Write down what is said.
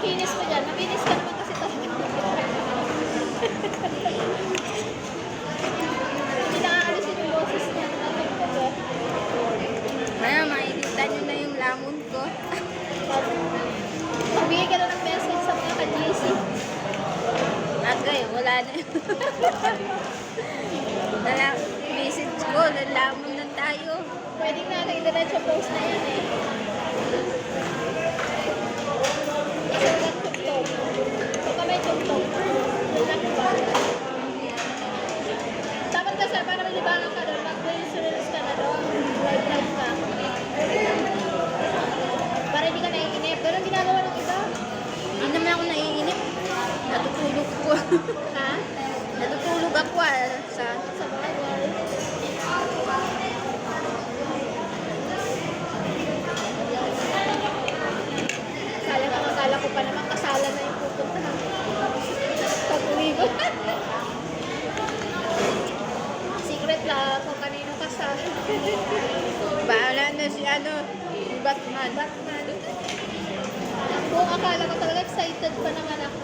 kinis mo dyan. Mabinis ka naman kasi talaga. Hindi nakakalisin yung boses niya. Kaya makikita nyo na yung lamon ko. Magbigay ka na ng message sa mga ka-GC. Agay, wala na yun. Message ko, lamon na tayo. Pwedeng na diretso post na yan eh. Kasi walang tugtog. Baka may tugtog. Dapat kasi para malibangan ka doon, mag-reels ka na doon. Live ka. Para hindi ka naiinip. Pero ginagawa ng iba. Hindi naman ako naiinip. Natutulog ko. Ha? Natutulog ako sa Sa bawal. Akala ko pa naman kasala na yung pupuntahan. Pag-uwi ko. Secret lang kung kanino kasal. bahala na si Batman. Batman. Kung akala ko talaga excited pa naman ako.